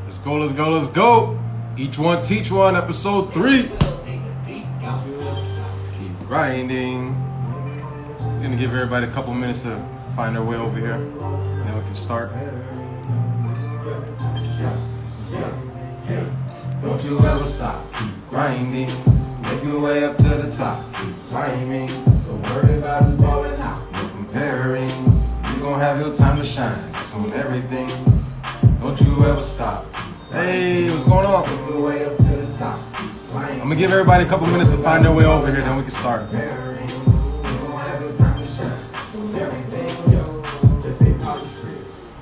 Let's go, let's go, let's go. Each one teach one, episode 3. Keep grinding. We're gonna give everybody a couple minutes to find their way over here, and then we can start. Don't you ever stop, keep grinding. Make your way up to the top, keep climbing. Don't worry about who's balling out, no comparing. You gon' have your time to shine, that's on everything. Don't you ever stop. Hey, what's going on? Make your way up to the top. I'm gonna give everybody a couple minutes to find their way over here, then we can start.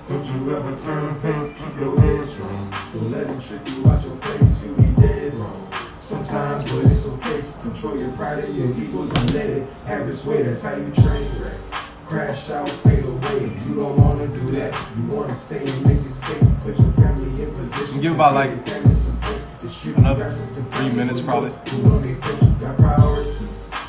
Don't you ever turn pink, keep your head strong. Don't let him trick you out your face, you be dead wrong. Sometimes, but it's okay. Control your pride and your ego, you let it have its way. That's how you train, right? Crash out, fade away. You don't wanna do that. You wanna stay and make it stay. Put your family in position. Give about like another 3 minutes probably. You got priorities.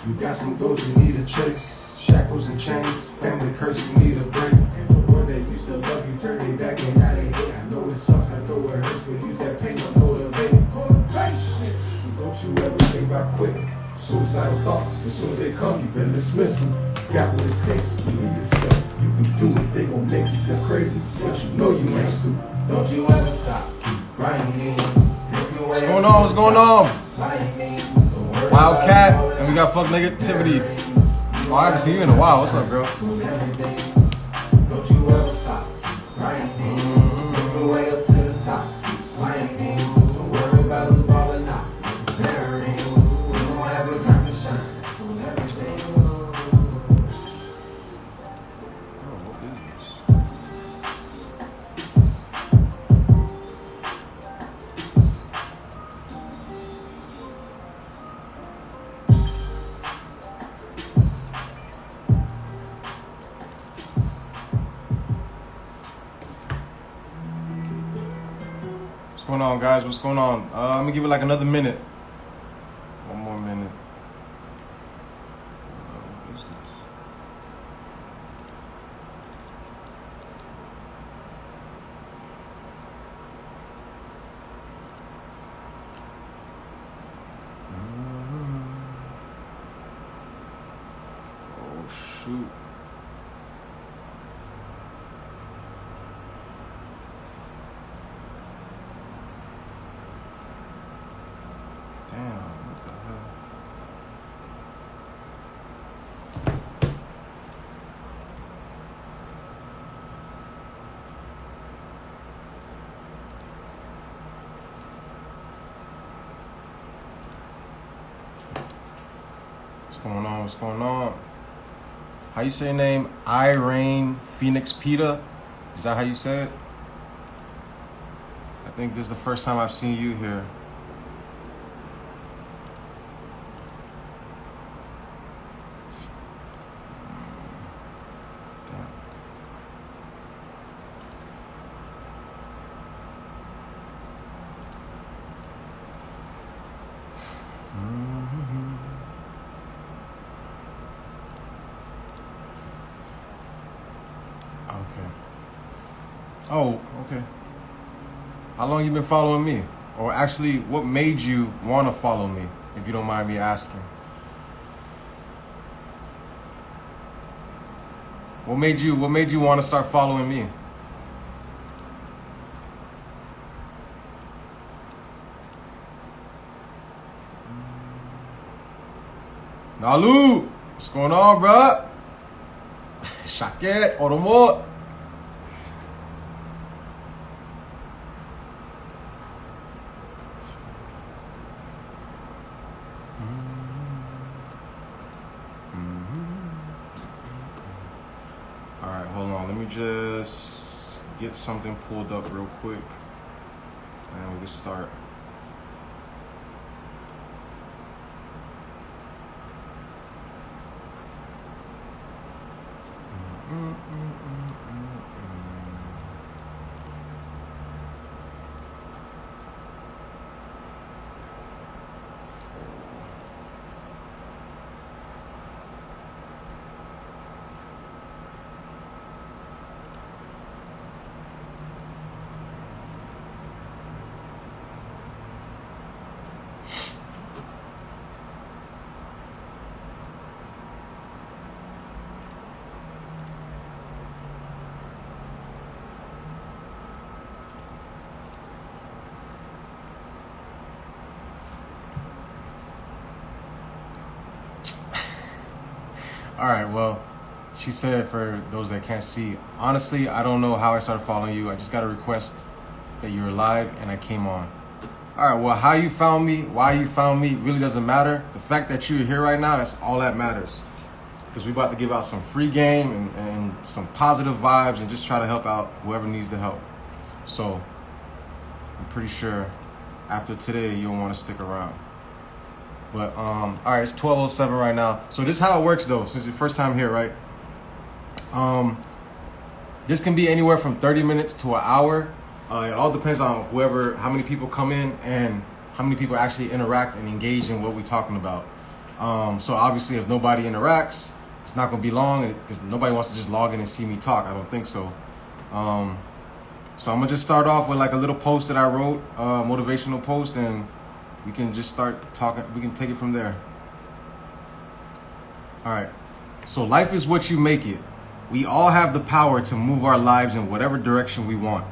You got some goals you need to chase. Shackles and chains, family curse you need a break. And the ones that used to love you turn their back and now they hate. I know it sucks, I know it hurts, but use that pain to motivate. Motivation. Don't you ever think about quick. Suicidal thoughts, as soon as they come, you better dismiss them. Got what it takes, you need yourself. You can do it, they gon' make you feel crazy, but you know you ain't stupid. Don't you ever stop, keep grinding. What's going on? What's going on? Wildcat, and we got fuck negativity. Oh, I haven't seen you in a while. What's up, girl? Don't you ever stop, grinding. Make your way up to the top, grinding. Don't worry about who's balling out, comparing. You don't have your time to shine, that's on everything. What's going on, guys? What's going on? I'm gonna give it like another minute. One more minute. What is this? Oh, shoot. Damn, what the hell? What's going on? What's going on? How you say your name? Irene Phoenix Peta? Is that how you say it? I think this is the first time I've seen you here. Okay. Oh, okay. How long you been following me? Or actually, what made you want to follow me, if you don't mind me asking? What made you want to start following me? Nalu, what's going on, bruh? Shaket, Oromo. All right, hold on. Let me just get something pulled up real quick, and we can start. All right, well, she said, for those that can't see, honestly, I don't know how I started following you. I just got a request that you're live and I came on. All right, well, how you found me, why you found me, really doesn't matter. The fact that you're here right now, that's all that matters. Because we're about to give out some free game and some positive vibes and just try to help out whoever needs the help. So I'm pretty sure after today, you'll want to stick around. But, all right, it's 12:07 right now. So this is how it works, though, since it's your first time here, right? This can be anywhere from 30 minutes to an hour. It all depends on how many people come in and how many people actually interact and engage in what we're talking about. So obviously, if nobody interacts, it's not going to be long because nobody wants to just log in and see me talk. I don't think so. So I'm going to just start off with like a little post that I wrote, motivational post, and we can just start talking. We can take it from there. All right. So life is what you make it. We all have the power to move our lives in whatever direction we want.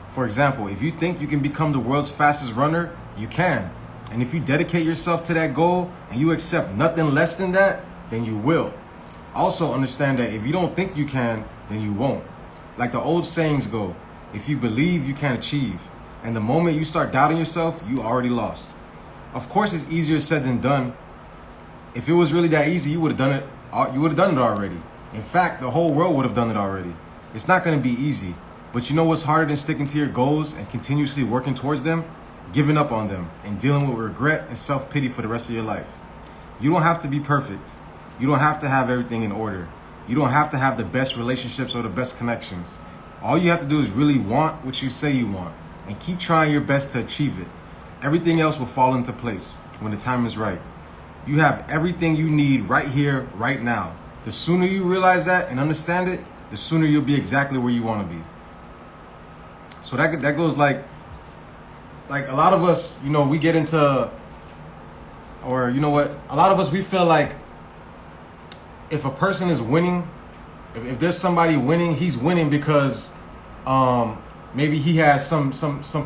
For example, if you think you can become the world's fastest runner, you can. And if you dedicate yourself to that goal and you accept nothing less than that, then you will. Also understand that if you don't think you can, then you won't. Like the old sayings go, if you believe, you can achieve. And the moment you start doubting yourself, you already lost. Of course, it's easier said than done. If it was really that easy, you would have done it. You would have done it already. In fact, the whole world would have done it already. It's not going to be easy. But you know what's harder than sticking to your goals and continuously working towards them? Giving up on them and dealing with regret and self-pity for the rest of your life. You don't have to be perfect. You don't have to have everything in order. You don't have to have the best relationships or the best connections. All you have to do is really want what you say you want and keep trying your best to achieve it. Everything else will fall into place when the time is right. You have everything you need right here, right now. The sooner you realize that and understand it, the sooner you'll be exactly where you want to be. So that goes like a lot of us, you know, we get into, or you know what, a lot of us, we feel like if a person is winning, if there's somebody winning, he's winning because maybe he has some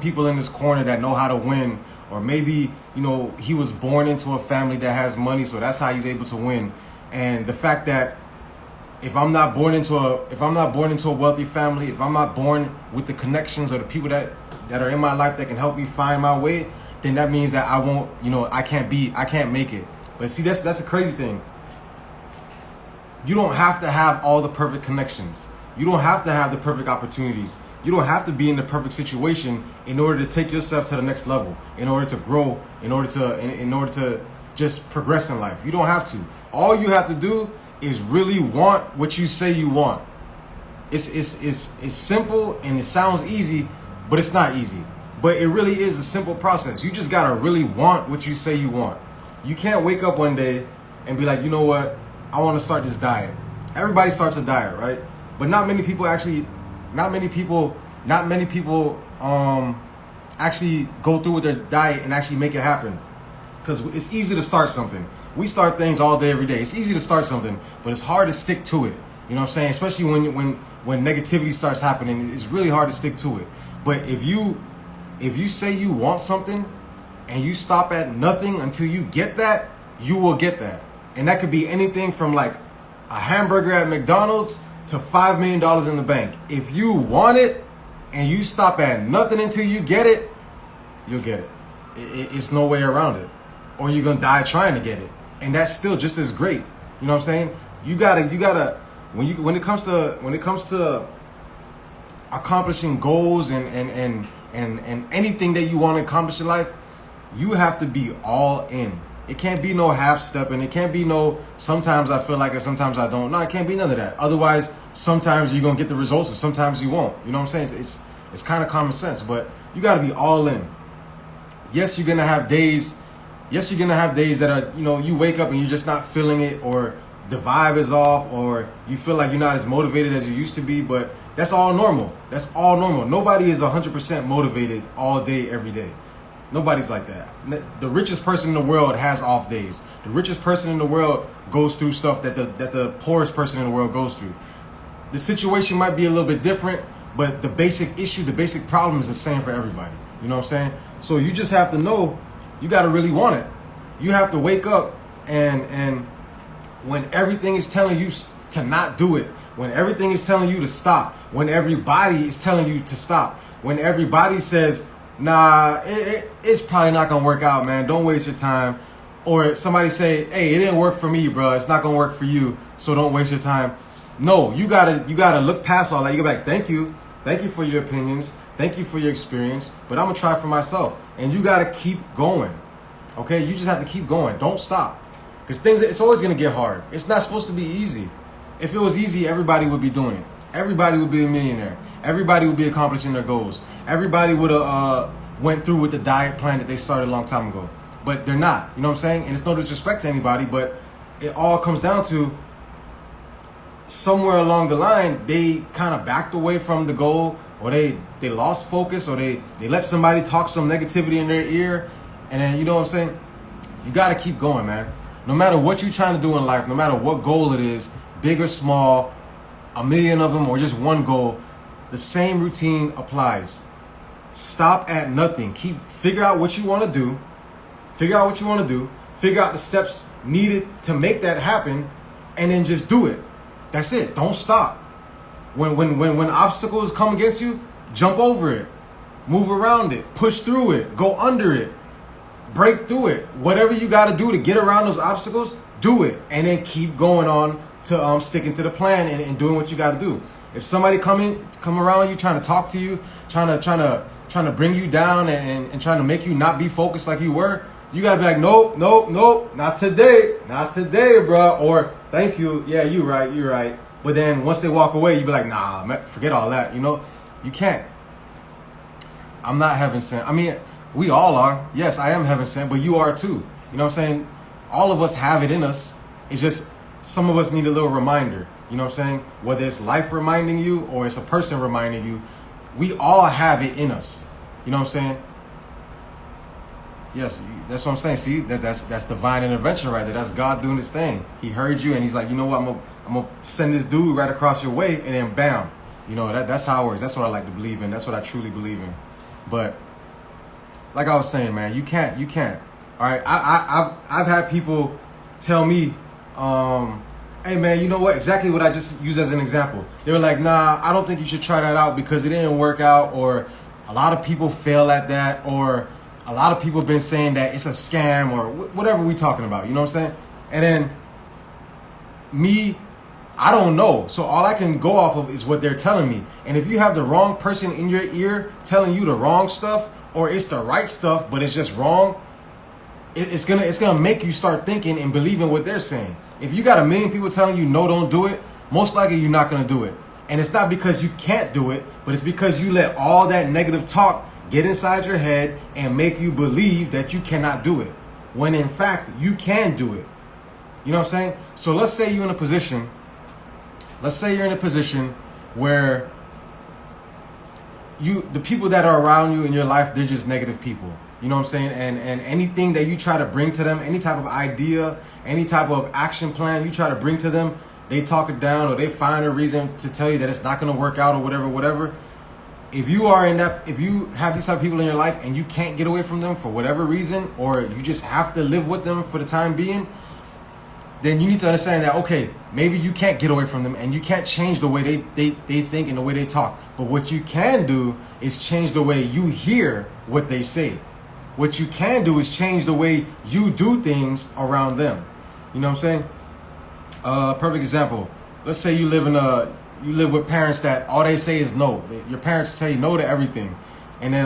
people in his corner that know how to win, or maybe, you know, he was born into a family that has money, so that's how he's able to win. And the fact that if I'm not born into a wealthy family, if I'm not born with the connections or the people that are in my life that can help me find my way, then that means that I won't, you know, I can't make it. But see, that's a crazy thing. You don't have to have all the perfect connections. You don't have to have the perfect opportunities. You don't have to be in the perfect situation in order to take yourself to the next level, in order to grow, in order to just progress in life. You don't have to. All you have to do is really want what you say you want. It's simple and it sounds easy, but it's not easy. But it really is a simple process. You just gotta really want what you say you want. You can't wake up one day and be like, you know what, I want to start this diet. Everybody starts a diet, right? But not many people actually go through with their diet and actually make it happen. Because it's easy to start something. We start things all day, every day. It's easy to start something, but it's hard to stick to it. You know what I'm saying? Especially when negativity starts happening, it's really hard to stick to it. But if you say you want something and you stop at nothing until you get that, you will get that. And that could be anything from like a hamburger at McDonald's to $5 million in the bank. If you want it and you stop at nothing until you get it, you'll get it. It's no way around it. Or you're gonna die trying to get it. And that's still just as great. You know what I'm saying? You gotta when it comes to accomplishing goals and anything that you want to accomplish in life, you have to be all in. It can't be no half step, and it can't be no sometimes I feel like it, sometimes I don't. No, it can't be none of that. Otherwise, sometimes you're gonna get the results and sometimes you won't. You know what I'm saying? It's kind of common sense, but you gotta be all in. Yes, you're gonna have days that are, you know, you wake up and you're just not feeling it, or the vibe is off, or you feel like you're not as motivated as you used to be, but that's all normal. That's all normal. Nobody is 100% motivated all day, every day. Nobody's like that. The richest person in the world has off days. The richest person in the world goes through stuff that the poorest person in the world goes through. The situation might be a little bit different, but the basic issue, the basic problem is the same for everybody. You know what I'm saying? So you just have to know, you got to really want it. You have to wake up and when everything is telling you to not do it, when everything is telling you to stop, when everybody is telling you to stop, when everybody says, nah, it's probably not gonna work out, man, don't waste your time. Or somebody say, hey, it didn't work for me, bro, it's not gonna work for you, so don't waste your time. No, you gotta look past all that. You gotta be like, thank you for your opinions, thank you for your experience, but I'm gonna try for myself. And you gotta keep going. Okay, you just have to keep going. Don't stop. Because it's always gonna get hard. It's not supposed to be easy. If it was easy, everybody would be doing it. Everybody would be a millionaire. Everybody would be accomplishing their goals. Everybody would have went through with the diet plan that they started a long time ago. But they're not. You know what I'm saying? And it's no disrespect to anybody, but it all comes down to somewhere along the line, they kind of backed away from the goal, or they lost focus, or they let somebody talk some negativity in their ear. And then, you know what I'm saying? You got to keep going, man. No matter what you're trying to do in life, no matter what goal it is, big or small, a million of them or just one goal, the same routine applies. Stop at nothing. Figure out what you want to do. Figure out the steps needed to make that happen, and then just do it. That's it. Don't stop. When obstacles come against you, jump over it. Move around it. Push through it. Go under it. Break through it. Whatever you got to do to get around those obstacles, do it. And then keep going on to sticking to the plan and doing what you got to do. If somebody come around you, trying to talk to you, trying to bring you down and trying to make you not be focused like you were, you got to be like, nope, not today, bro. Or thank you. Yeah, you're right. But then once they walk away, you be like, nah, man, forget all that. You know, you can't. I'm not heaven sent. I mean, we all are. Yes, I am heaven sent, but you are too. You know what I'm saying? All of us have it in us. It's just some of us need a little reminder. You know what I'm saying? Whether it's life reminding you or it's a person reminding you, we all have it in us. You know what I'm saying? Yes, that's what I'm saying. See, that's divine intervention right there. That's God doing his thing. He heard you and he's like, you know what? I'm gonna send this dude right across your way, and then bam. You know, that's how it works. That's what I like to believe in. That's what I truly believe in. But like I was saying, man, you can't. All right, I've had people tell me, hey man, you know what? Exactly what I just used as an example. They were like, nah, I don't think you should try that out because it didn't work out, or a lot of people fail at that, or a lot of people have been saying that it's a scam, or whatever we talking about. You know what I'm saying? And then me, I don't know. So all I can go off of is what they're telling me. And if you have the wrong person in your ear telling you the wrong stuff, or it's the right stuff but it's just wrong, it's gonna make you start thinking and believing what they're saying. If you got a million people telling you no, don't do it, most likely you're not gonna do it. And it's not because you can't do it, but it's because you let all that negative talk get inside your head and make you believe that you cannot do it, when in fact you can do it. You know what I'm saying? So let's say you're in a position where the people that are around you in your life, they're just negative people. You know what I'm saying? And anything that you try to bring to them, any type of idea, any type of action plan you try to bring to them, they talk it down, or they find a reason to tell you that it's not going to work out, or whatever. If you have these type of people in your life and you can't get away from them for whatever reason, or you just have to live with them for the time being, then you need to understand that, okay, maybe you can't get away from them and you can't change the way they think and the way they talk. But what you can do is change the way you hear what they say. What you can do is change the way you do things around them. You know what I'm saying? Perfect example. Let's say you live with parents that all they say is no. Your parents say no to everything. And then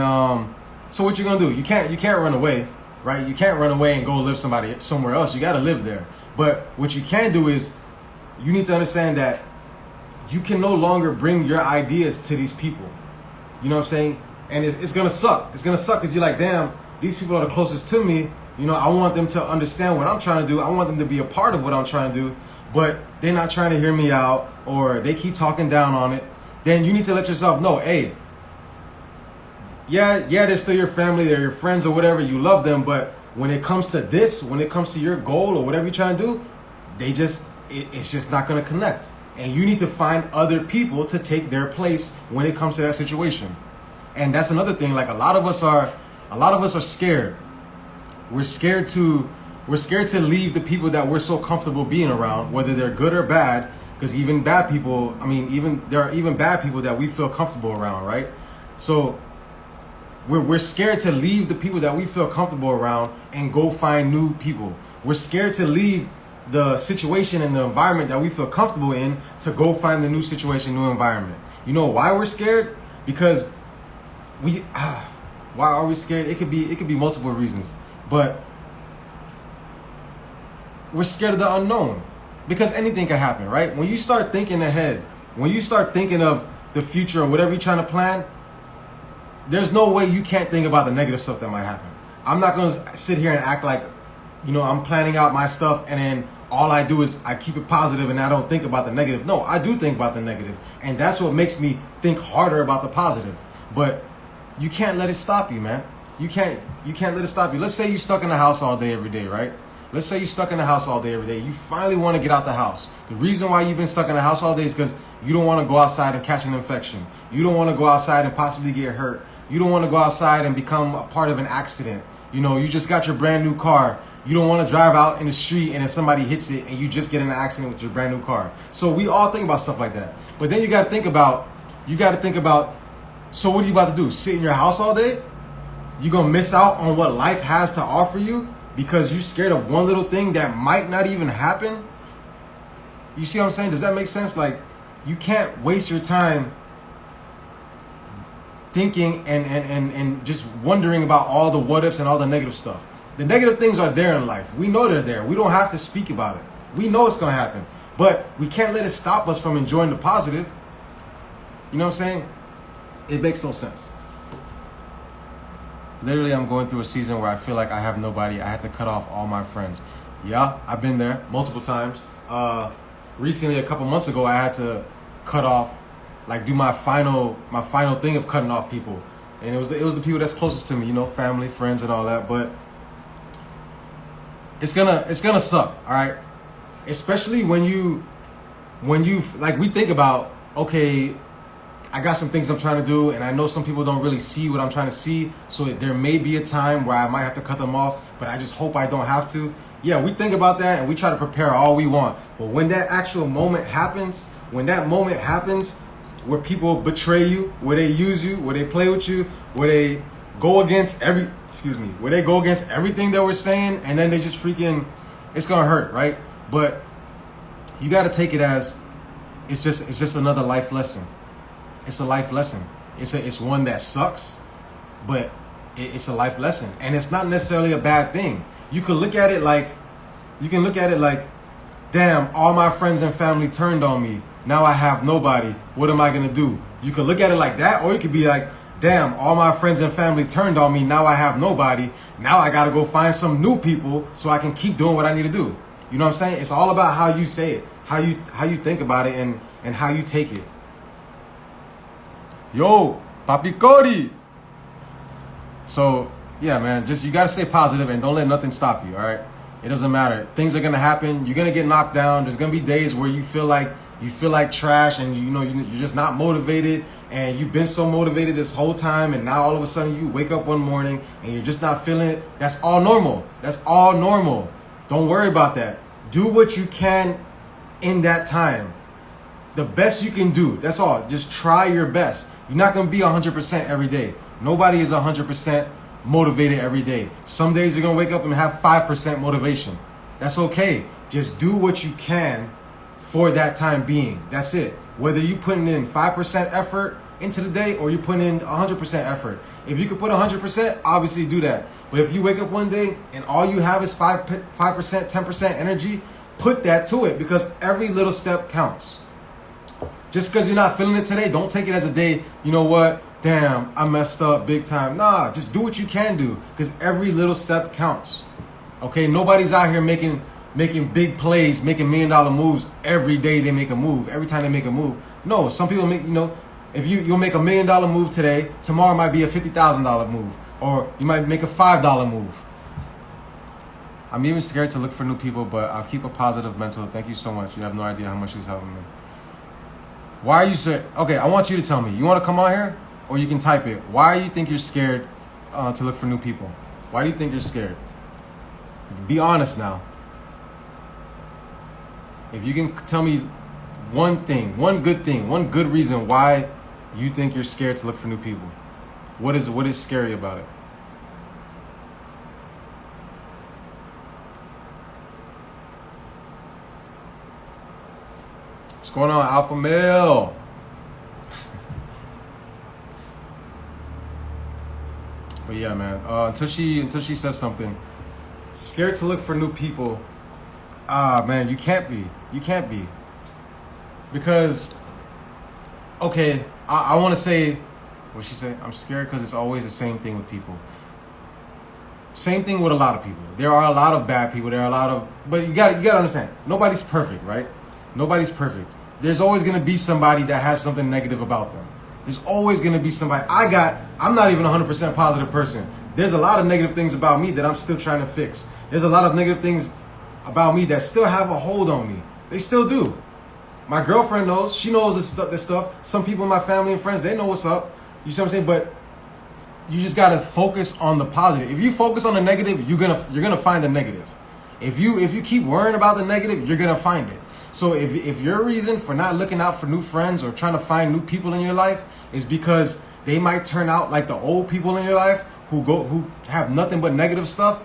so what you gonna do? You can't run away, right? You can't run away and go live somewhere else. You gotta live there. But what you can do is you need to understand that you can no longer bring your ideas to these people. You know what I'm saying? And it's gonna suck. It's gonna suck because you're like, damn, these people are the closest to me. You know, I want them to understand what I'm trying to do. I want them to be a part of what I'm trying to do. But they're not trying to hear me out, or they keep talking down on it. Then you need to let yourself know, hey, yeah, they're still your family, they're your friends or whatever, you love them, but when it comes to this, when it comes to your goal or whatever you're trying to do, it's just not going to connect. And you need to find other people to take their place when it comes to that situation. And that's another thing. Like a lot of us are scared. We're scared to We're scared to leave the people that we're so comfortable being around, whether they're good or bad, because even bad people, there are even bad people that we feel comfortable around, right? So we're scared to leave the people that we feel comfortable around and go find new people. We're scared to leave the situation and the environment that we feel comfortable in to go find the new situation, new environment. You know why we're scared? Because why are we scared? It could be multiple reasons, but we're scared of the unknown because anything can happen, right? When you start thinking ahead, when you start thinking of the future or whatever you're trying to plan, there's no way you can't think about the negative stuff that might happen. I'm not going to sit here and act like, I'm planning out my stuff and then all I do is I keep it positive and I don't think about the negative. No, I do think about the negative, and that's what makes me think harder about the positive. But you can't let it stop you, man. You can't let it stop you. Let's say you're stuck in the house all day, every day, right? Let's say you're stuck in the house all day, every day. You finally want to get out the house. The reason why you've been stuck in the house all day is because you don't want to go outside and catch an infection. You don't want to go outside and possibly get hurt. You don't want to go outside and become a part of an accident. You just got your brand new car. You don't want to drive out in the street and then somebody hits it and you just get in an accident with your brand new car. So we all think about stuff like that. But then you got to think about, so what are you about to do? Sit in your house all day? You're going to miss out on what life has to offer you because you're scared of one little thing that might not even happen? You see what I'm saying? Does that make sense? Like, you can't waste your time thinking and just wondering about all the what ifs and all the negative stuff. The negative things are there in life. We know they're there. We don't have to speak about it. We know it's going to happen. But we can't let it stop us from enjoying the positive. You know what I'm saying? It makes no sense. Literally, I'm going through a season where I feel like I have nobody. I had to cut off all my friends. Yeah, I've been there multiple times. Recently, a couple months ago, I had to cut off, do my final thing of cutting off people. And it was the people that's closest to me, family, friends, and all that. But it's gonna suck, all right? Especially when you we think about, okay, I got some things I'm trying to do, and I know some people don't really see what I'm trying to see, so there may be a time where I might have to cut them off, but I just hope I don't have to. Yeah, we think about that, and we try to prepare all we want. But when that actual moment happens, where people betray you, where they use you, where they play with you, where they go against everything that we're saying, and then they just it's gonna hurt, right? But you gotta take it as it's just another life lesson. It's a life lesson. It's one that sucks, but it's a life lesson, and it's not necessarily a bad thing. You can look at it like, damn, all my friends and family turned on me. Now I have nobody. What am I gonna do? You could look at it like that, or you could be like, damn, all my friends and family turned on me. Now I have nobody. Now I gotta go find some new people so I can keep doing what I need to do. You know what I'm saying? It's all about how you say it, how you think about it, and how you take it. Yo, Papi Cody. So yeah, man, you gotta stay positive and don't let nothing stop you. All right, it doesn't matter. Things are gonna happen. You're gonna get knocked down. There's gonna be days where you feel like trash, and you're just not motivated, and you've been so motivated this whole time, and now all of a sudden you wake up one morning and you're just not feeling it. That's all normal. Don't worry about that. Do what you can in that time. The best you can do. That's all. Just try your best. You're not going to be 100% every day. Nobody is 100% motivated every day. Some days you're going to wake up and have 5% motivation. That's okay. Just do what you can for that time being. That's it. Whether you putting in 5% effort into the day or you putting in 100% effort. If you could put 100%, obviously do that. But if you wake up one day and all you have is 5%, 10% energy, put that to it, because every little step counts. Just because you're not feeling it today, don't take it as a day, you know what, damn, I messed up big time. Nah, just do what you can do, because every little step counts. Okay, nobody's out here making big plays, making $1 million moves every day they make a move, every time they make a move. No, some people make, if you'll make $1 million move today, tomorrow might be a $50,000 move, or you might make a $5 move. I'm even scared to look for new people, but I'll keep a positive mental. Thank you so much. You have no idea how much it's helping me. Why are you scared? Okay, I want you to tell me. You want to come on here, or you can type it. Why do you think you're scared to look for new people? Why do you think you're scared? Be honest now. If you can tell me one thing, one good reason why you think you're scared to look for new people. What is scary about it? What's going on, Alpha Male? But yeah, man. Until she says something, scared to look for new people. Man, you can't be. Because, okay, I want to say, what'd she say? I'm scared because it's always the same thing with people. Same thing with a lot of people. There are a lot of bad people. There are a lot of, but you gotta understand. Nobody's perfect, right? Nobody's perfect. There's always gonna be somebody that has something negative about them. There's always gonna be somebody. I'm not even a 100% positive person. There's a lot of negative things about me that I'm still trying to fix. There's a lot of negative things about me that still have a hold on me. They still do. My girlfriend knows. She knows this stuff. Some people in my family and friends, they know what's up. You see what I'm saying? But you just gotta focus on the positive. If you focus on the negative, you're gonna find the negative. If you keep worrying about the negative, you're gonna find it. So if your reason for not looking out for new friends or trying to find new people in your life is because they might turn out like the old people in your life who have nothing but negative stuff,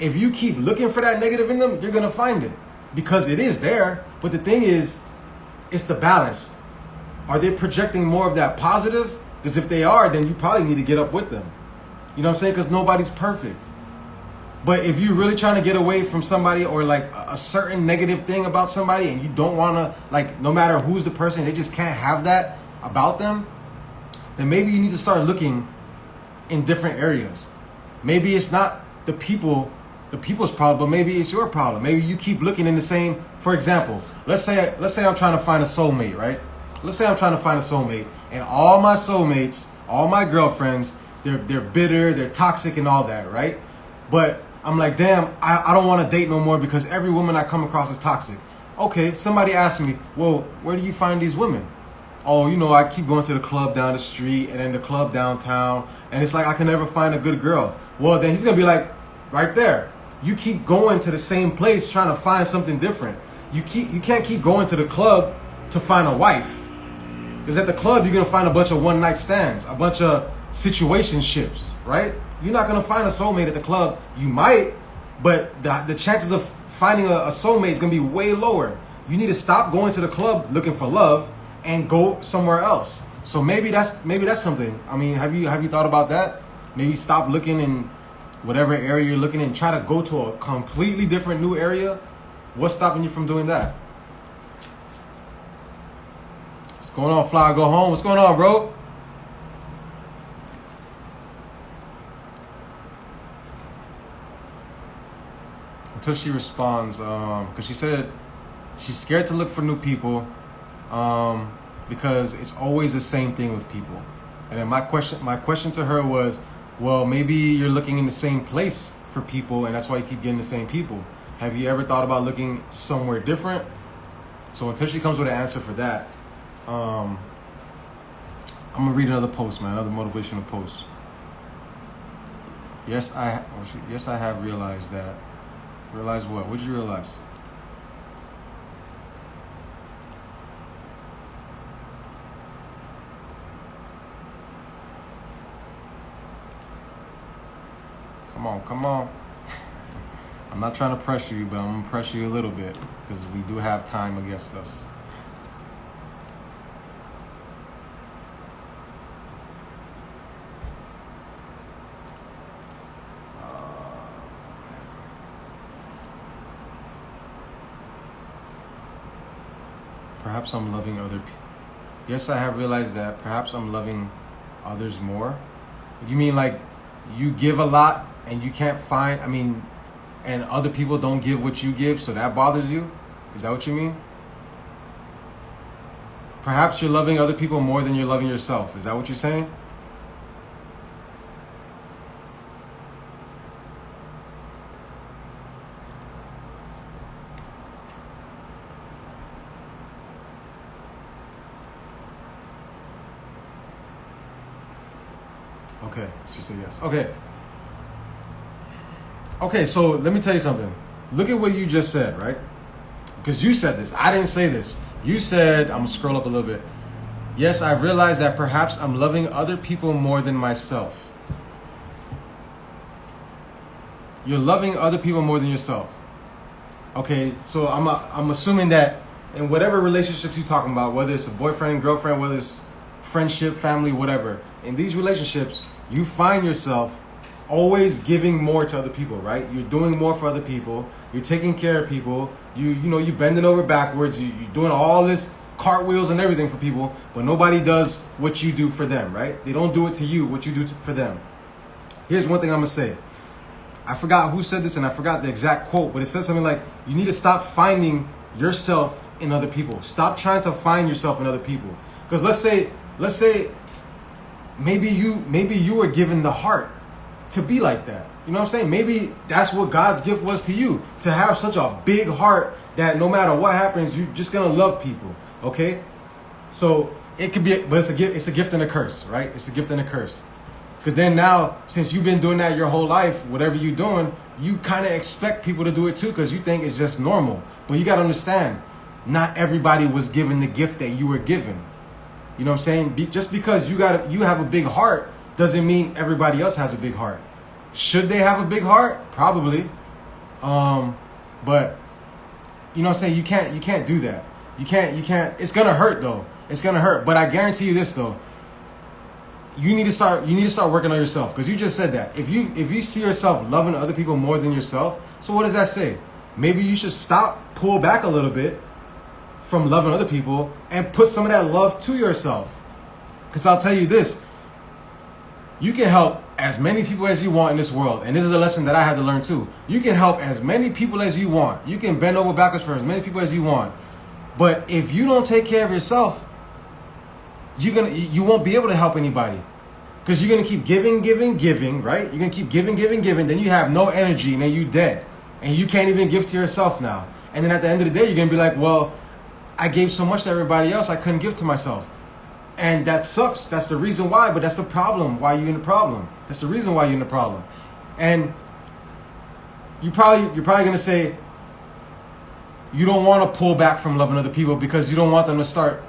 if you keep looking for that negative in them, you're gonna find it because it is there. But the thing is, it's the balance. Are they projecting more of that positive? Because if they are, then you probably need to get up with them. You know what I'm saying? Because nobody's perfect. But if you're really trying to get away from somebody or like a certain negative thing about somebody and you don't want to, like, no matter who's the person, they just can't have that about them, then maybe you need to start looking in different areas. Maybe it's not the people's problem, but maybe it's your problem. Maybe you keep looking in the same, for example, let's say I'm trying to find a soulmate, right? Let's say I'm trying to find a soulmate and all my soulmates, all my girlfriends, they're bitter, they're toxic and all that, right? But I'm like, damn, I don't want to date no more because every woman I come across is toxic. Okay, somebody asked me, well, where do you find these women? Oh, you know, I keep going to the club down the street and then the club downtown, and it's like I can never find a good girl. Well, then he's going to be like, right there. You keep going to the same place trying to find something different. You can't keep going to the club to find a wife. Because at the club, you're going to find a bunch of one-night stands, a bunch of situationships, right? You're not going to find a soulmate at the club. You might, but the chances of finding a soulmate is going to be way lower. You need to stop going to the club looking for love and go somewhere else. So maybe that's something. I mean, have you thought about that? Maybe stop looking in whatever area you're looking in. Try to go to a completely different new area. What's stopping you from doing that? What's going on, Fly? Go home. What's going on, bro? Until she responds, because she said she's scared to look for new people because it's always the same thing with people. And then my question to her was, well, maybe you're looking in the same place for people and that's why you keep getting the same people. Have you ever thought about looking somewhere different? So until she comes with an answer for that, I'm gonna read another post, man, another motivational post. Yes, I have realized that. Realize what? What did you realize? Come on. I'm not trying to pressure you, but I'm going to pressure you a little bit because we do have time against us. Perhaps I'm loving other people. Yes, I have realized that. Perhaps I'm loving others more. You mean like you give a lot and you can't find, and other people don't give what you give, so that bothers you? Is that what you mean? Perhaps you're loving other people more than you're loving yourself. Is that what you're saying? Okay, she said yes. Okay. Okay, so let me tell you something. Look at what you just said, right? Because you said this. I didn't say this. You said, I'm going to scroll up a little bit. Yes, I realized that perhaps I'm loving other people more than myself. You're loving other people more than yourself. Okay, so I'm assuming that in whatever relationships you're talking about, whether it's a boyfriend, girlfriend, whether it's friendship, family, whatever, in these relationships, you find yourself always giving more to other people, right? You're doing more for other people. You're taking care of people. You're bending over backwards. You're doing all this cartwheels and everything for people, but nobody does what you do for them, right? They don't do it to you, what you do for them. Here's one thing I'm gonna say. I forgot who said this and I forgot the exact quote, but it said something like, you need to stop finding yourself in other people. Stop trying to find yourself in other people. Because let's say maybe you were given the heart to be like that. You know what I'm saying? Maybe that's what God's gift was to you, to have such a big heart that no matter what happens, you're just gonna love people. Okay? So it could be, but it's a gift and a curse, right? It's a gift and a curse. Because then now, since you've been doing that your whole life, whatever you're doing, you kind of expect people to do it too, because you think it's just normal. But you got to understand, not everybody was given the gift that you were given. You know what I'm saying? Just because you have a big heart doesn't mean everybody else has a big heart. Should they have a big heart? Probably. But you know what I'm saying? You can't do that. You can't. It's gonna hurt though. It's gonna hurt. But I guarantee you this though. You need to start working on yourself, because you just said that. If you see yourself loving other people more than yourself, so what does that say? Maybe you should pull back a little bit from loving other people and put some of that love to yourself. Because I'll tell you this, you can help as many people as you want in this world. And this is a lesson that I had to learn too. You can help as many people as you want. You can bend over backwards for as many people as you want. But if you don't take care of yourself, you won't be able to help anybody. Because you're going to keep giving, right? You're going to keep giving. Then you have no energy and then you dead. And you can't even give to yourself now. And then at the end of the day, you're going to be like, well, I gave so much to everybody else, I couldn't give to myself. And that sucks. That's the reason why. But that's the problem. Why you're in the problem. That's the reason why you're in the problem. And you're probably going to say you don't want to pull back from loving other people because you don't want them to start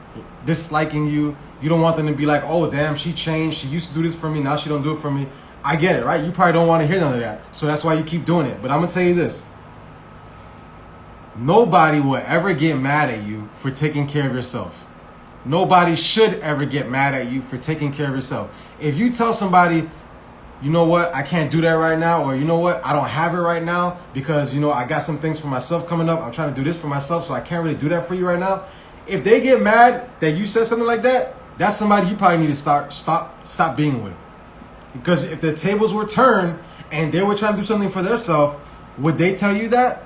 disliking you. You don't want them to be like, oh, damn, she changed. She used to do this for me. Now she don't do it for me. I get it, right? You probably don't want to hear none of that. So that's why you keep doing it. But I'm going to tell you this. Nobody will ever get mad at you for taking care of yourself. Nobody should ever get mad at you for taking care of yourself. If you tell somebody, you know what, I can't do that right now, or you know what, I don't have it right now because, I got some things for myself coming up. I'm trying to do this for myself, so I can't really do that for you right now. If they get mad that you said something like that, that's somebody you probably need to stop being with. Because if the tables were turned and they were trying to do something for themselves, would they tell you that?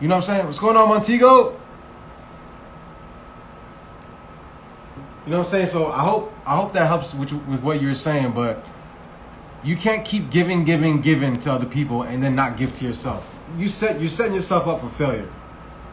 You know what I'm saying? What's going on, Montego? You know what I'm saying? So I hope that helps with what you're saying, but you can't keep giving to other people and then not give to yourself. You're setting yourself up for failure.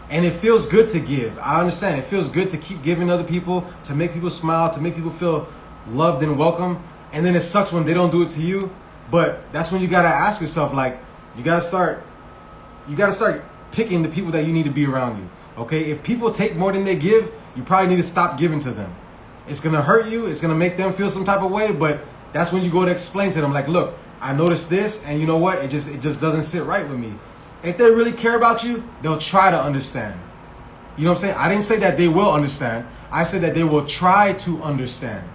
And it feels good to give. I understand. It feels good to keep giving other people, to make people smile, to make people feel loved and welcome. And then it sucks when they don't do it to you. But that's when you got to ask yourself, like, you got to start picking the people that you need to be around you. Okay? If people take more than they give, you probably need to stop giving to them. It's going to hurt you. It's going to make them feel some type of way. But that's when you go to explain to them, like, look, I noticed this, and you know what? It just doesn't sit right with me. If they really care about you, they'll try to understand. You know what I'm saying? I didn't say that they will understand. I said that they will try to understand.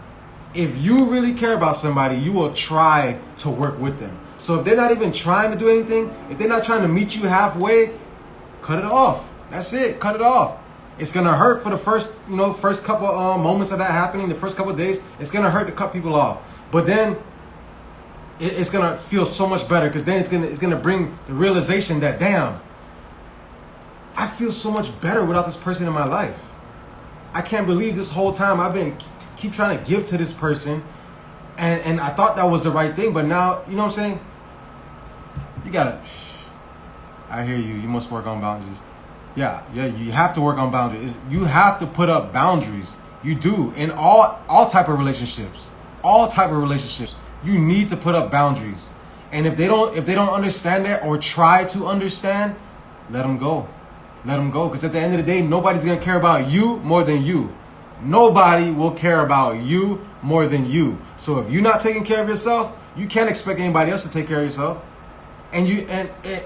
If you really care about somebody, you will try to work with them. So if they're not even trying to do anything, if they're not trying to meet you halfway, cut it off. That's it. Cut it off. It's going to hurt for the first couple moments of that happening, the first couple of days. It's going to hurt to cut people off. But then it's gonna feel so much better, because then it's gonna bring the realization that, damn, I feel so much better without this person in my life. I can't believe this whole time I've been keep trying to give to this person, and I thought that was the right thing, but now, you know what I'm saying? I hear you. You must work on boundaries. Yeah, you have to work on boundaries. You have to put up boundaries. You do, in all type of relationships. All type of relationships. You need to put up boundaries. And if they don't understand that or try to understand, let them go. Let them go. Because at the end of the day, nobody's going to care about you more than you. Nobody will care about you more than you. So if you're not taking care of yourself, you can't expect anybody else to take care of yourself. And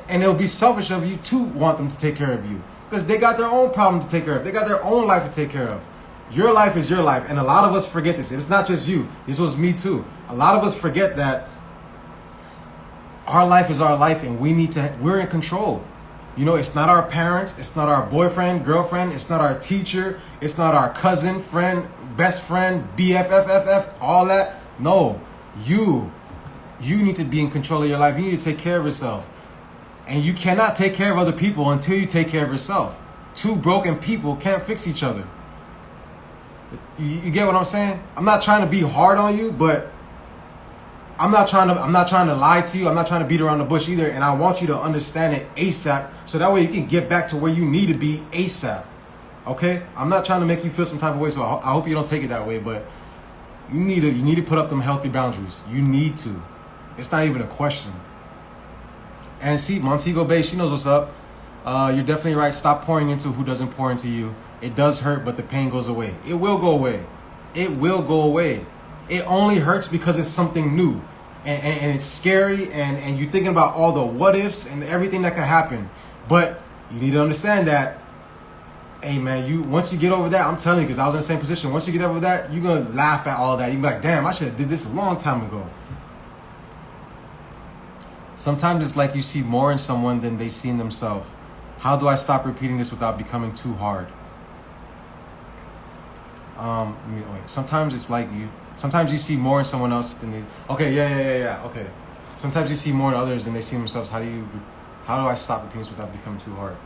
it'll be selfish of you to want them to take care of you. Because they got their own problem to take care of. They got their own life to take care of. Your life is your life. And a lot of us forget this. It's not just you. This was me too. A lot of us forget that our life is our life and we're in control. You know, it's not our parents, it's not our boyfriend, girlfriend, it's not our teacher, it's not our cousin, friend, best friend, BFFFF, all that. No, you need to be in control of your life. You need to take care of yourself. And you cannot take care of other people until you take care of yourself. Two broken people can't fix each other. You get what I'm saying? I'm not trying to be hard on you, but I'm not trying to lie to you. I'm not trying to beat around the bush either. And I want you to understand it ASAP, so that way you can get back to where you need to be ASAP. Okay? I'm not trying to make you feel some type of way, so I hope you don't take it that way. But you need to put up them healthy boundaries. You need to. It's not even a question. And see, Montego Bay, she knows what's up. You're definitely right. Stop pouring into who doesn't pour into you. It does hurt, but the pain goes away. It will go away. It will go away. It only hurts because it's something new. And it's scary, and you're thinking about all the what ifs and everything that could happen. But you need to understand that, hey man, once you get over that, I'm telling you, because I was in the same position, once you get over that, you're going to laugh at all that. You're like, damn, I should have did this a long time ago. Sometimes it's like you see more in someone than they see in themselves. How do I stop repeating this without becoming too hard? Sometimes it's like sometimes you see more in someone else than they... Okay, yeah. Okay. Sometimes you see more in others than they see in themselves. How do I stop repeating this without becoming too hard?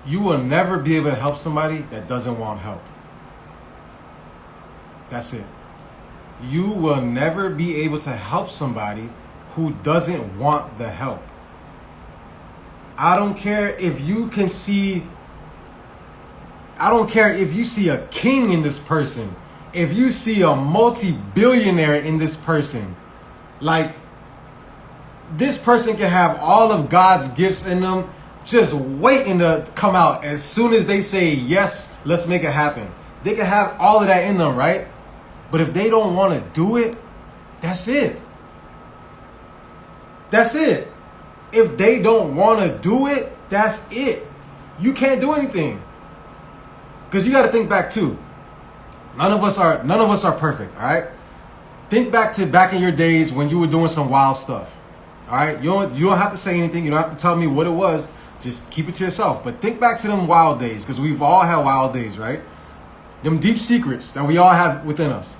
You will never be able to help somebody that doesn't want help. That's it. You will never be able to help somebody who doesn't want the help. I don't care if you can see... I don't care if you see a king in this person. If you see a multi-billionaire in this person. Like, this person can have all of God's gifts in them, just waiting to come out as soon as they say, yes, let's make it happen. They can have all of that in them, right? But if they don't want to do it, that's it. That's it. If they don't want to do it, that's it. You can't do anything. Because you got to think back too. None of us are perfect, all right? Think back in your days when you were doing some wild stuff. All right? You don't have to say anything. You don't have to tell me what it was. Just keep it to yourself. But think back to them wild days, because we've all had wild days, right? Them deep secrets that we all have within us.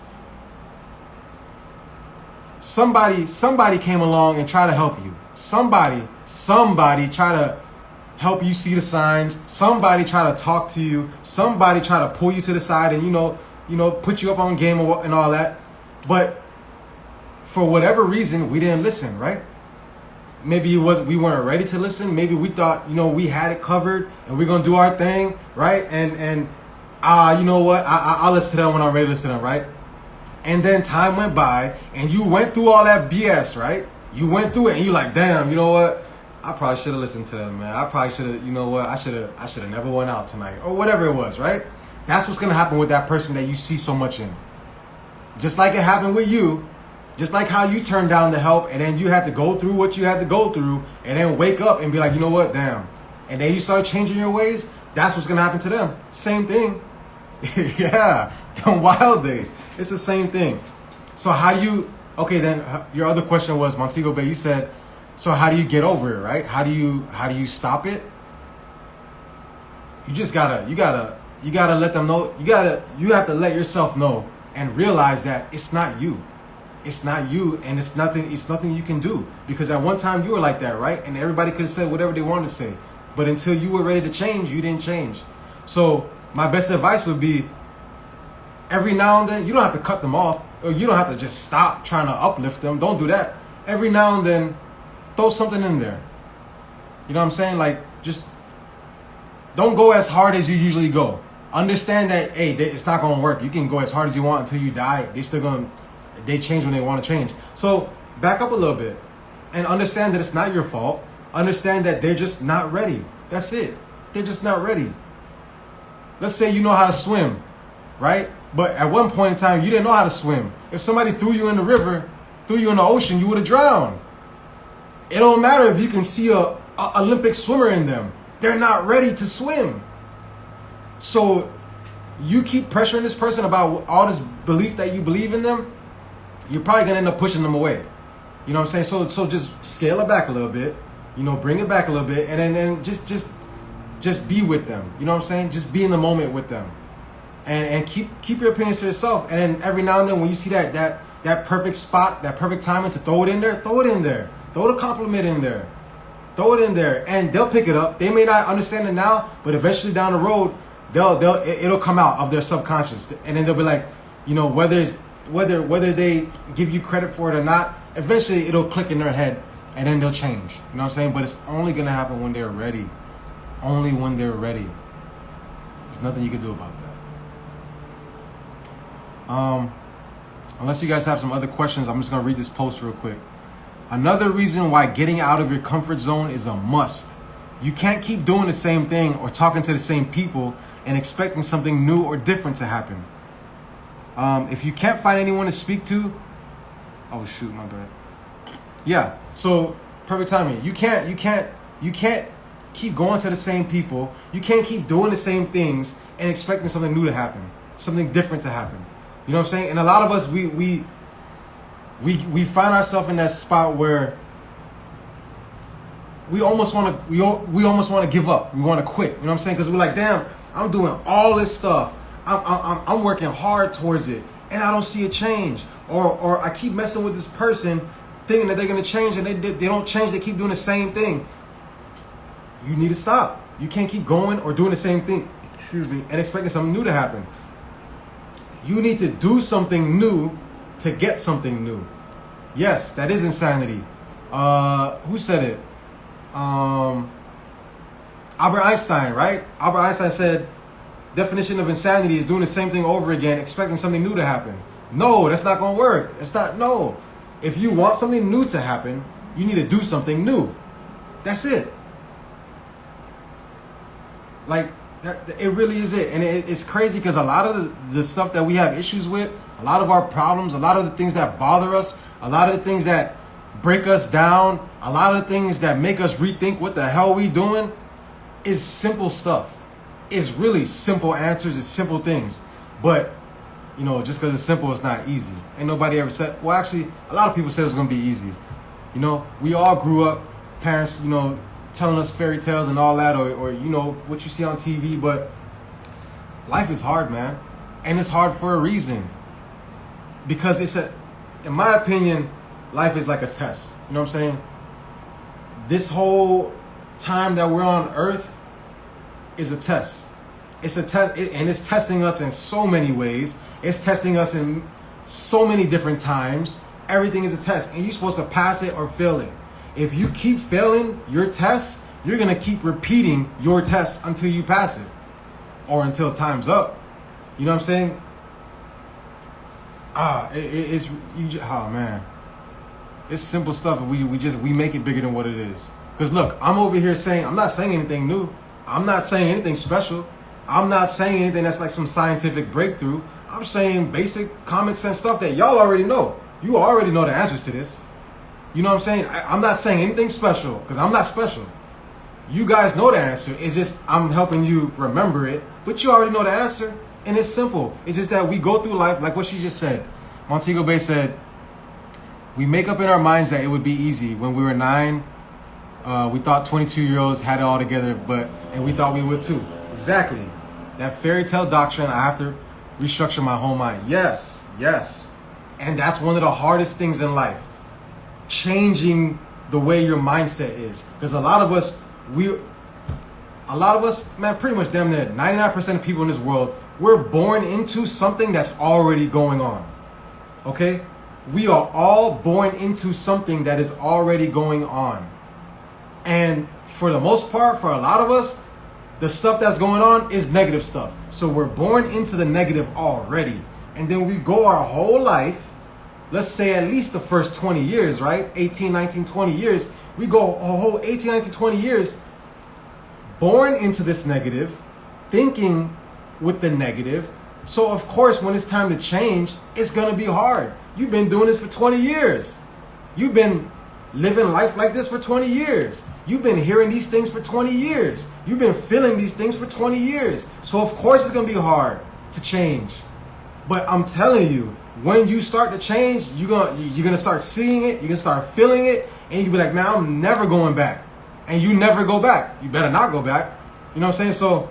Somebody came along and tried to help you. Somebody try to help you see the signs. Somebody try to talk to you. Somebody try to pull you to the side and, you know, put you up on game and all that. But for whatever reason, we didn't listen, right? Maybe we weren't ready to listen. Maybe we thought, we had it covered and we're going to do our thing, right? And you know what? I'll listen to them when I'm ready to listen to them, right? And then time went by and you went through all that BS, right? You went through it and you're like, damn, you know what? I probably should have listened to them, man. I probably should have, you know what? I should have never went out tonight or whatever it was, right? That's what's going to happen with that person that you see so much in. Just like it happened with you. Just like how you turned down the help and then you had to go through what you had to go through and then wake up and be like, you know what? Damn. And then you start changing your ways. That's what's going to happen to them. Same thing. Yeah. Them wild days. It's the same thing. So how do you... Okay, then your other question was, Montego Bay, you said, so how do you get over it, right? How do you stop it? You just gotta let them know. You have to let yourself know and realize that it's not you. It's not you, and it's nothing you can do. Because at one time you were like that, right? And everybody could have said whatever they wanted to say. But until you were ready to change, you didn't change. So my best advice would be, every now and then, you don't have to cut them off, or you don't have to just stop trying to uplift them. Don't do that. Every now and then, throw something in there. You know what I'm saying? Like, just don't go as hard as you usually go. Understand that, hey, it's not going to work. You can go as hard as you want until you die. They still going to, They change when they want to change. So back up a little bit and understand that it's not your fault. Understand that they're just not ready. That's it. They're just not ready. Let's say you know how to swim, right? But at one point in time, you didn't know how to swim. If somebody threw you in the river, threw you in the ocean, you would have drowned. It don't matter if you can see a Olympic swimmer in them. They're not ready to swim. So you keep pressuring this person about all this belief that you believe in them, you're probably gonna end up pushing them away. You know what I'm saying? So just scale it back a little bit, bring it back a little bit, and then just be with them. You know what I'm saying? Just be in the moment with them. And keep your opinions to yourself. And then every now and then when you see that perfect spot, that perfect timing to throw it in there, throw it in there. Throw the compliment in there. Throw it in there. And they'll pick it up. They may not understand it now, but eventually down the road, it'll come out of their subconscious. And then they'll be like, whether they give you credit for it or not, eventually it'll click in their head and then they'll change. You know what I'm saying? But it's only gonna happen when they're ready. Only when they're ready. There's nothing you can do about that. Unless you guys have some other questions, I'm just gonna read this post real quick. Another reason why getting out of your comfort zone is a must. You can't keep doing the same thing or talking to the same people and expecting something new or different to happen. If you can't find anyone to speak to, oh shoot, my bad. Yeah, so perfect timing. You can't keep going to the same people. You can't keep doing the same things and expecting something new to happen, something different to happen. You know what I'm saying? And a lot of us, we find ourselves in that spot where we almost want to give up. We want to quit. You know what I'm saying? Because we're like, damn, I'm doing all this stuff. I'm working hard towards it, and I don't see a change. Or I keep messing with this person, thinking that they're gonna change, and they don't change. They keep doing the same thing. You need to stop. You can't keep going or doing the same thing, and expecting something new to happen. You need to do something new to get something new. Yes, that is insanity. Who said it? Albert Einstein, right? Albert Einstein said, definition of insanity is doing the same thing over again, expecting something new to happen. No, that's not going to work. No. If you want something new to happen, you need to do something new. That's it. Like, it really is it. And it's crazy because a lot of the stuff that we have issues with, a lot of our problems, a lot of the things that bother us, a lot of the things that break us down, a lot of the things that make us rethink what the hell we doing is simple stuff. It's really simple answers, it's simple things. But, just because it's simple, it's not easy. Ain't nobody ever said, well, actually, a lot of people said it was going to be easy. We all grew up, parents, telling us fairy tales and all that, or what you see on TV, but life is hard, man. And it's hard for a reason. Because in my opinion, life is like a test. You know what I'm saying? This whole time that we're on Earth is a test. It's a test, and it's testing us in so many ways. It's testing us in so many different times. Everything is a test, and you're supposed to pass it or fail it. If you keep failing your tests, you're gonna keep repeating your tests until you pass it, or until time's up. You know what I'm saying? Man, it's simple stuff. We make it bigger than what it is. Because look, I'm over here saying, I'm not saying anything new. I'm not saying anything special. I'm not saying anything that's like some scientific breakthrough. I'm saying basic common sense stuff that y'all already know. You already know the answers to this. You know what I'm saying? I'm not saying anything special because I'm not special. You guys know the answer. It's just I'm helping you remember it. But you already know the answer. And it's simple. It's just that we go through life like what she just said. Montego Bay said, we make up in our minds that it would be easy. When we were 9, we thought 22-year-olds had it all together, and we thought we would too. Exactly. That fairy tale doctrine, I have to restructure my whole mind. Yes. And that's one of the hardest things in life. Changing the way your mindset is. Because a lot of us, man, pretty much damn near 99% of people in this world, we're born into something that's already going on. Okay? We are all born into something that is already going on. And for the most part, for a lot of us, the stuff that's going on is negative stuff. So we're born into the negative already. And then we go our whole life let's say at least the first 20 years, right? 18, 19, 20 years. We go a whole 18, 19, 20 years born into this negative, thinking with the negative. So of course, when it's time to change, it's gonna be hard. You've been doing this for 20 years. You've been living life like this for 20 years. You've been hearing these things for 20 years. You've been feeling these things for 20 years. So of course it's gonna be hard to change. But I'm telling you, when you start to change, you're gonna start seeing it, you're gonna start feeling it, and you'll be like, man, I'm never going back. And you never go back. You better not go back. You know what I'm saying? So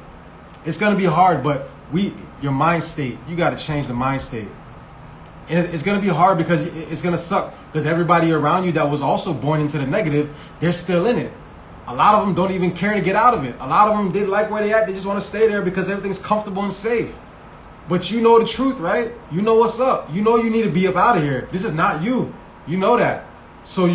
it's gonna be hard, but your mind state, you gotta change the mind state. And it's gonna be hard because it's gonna suck, because everybody around you that was also born into the negative, they're still in it. A lot of them don't even care to get out of it. A lot of them, they like where they at, they just wanna stay there because everything's comfortable and safe. But you know the truth, right? You know what's up. You know you need to be up out of here. This is not you. You know that. So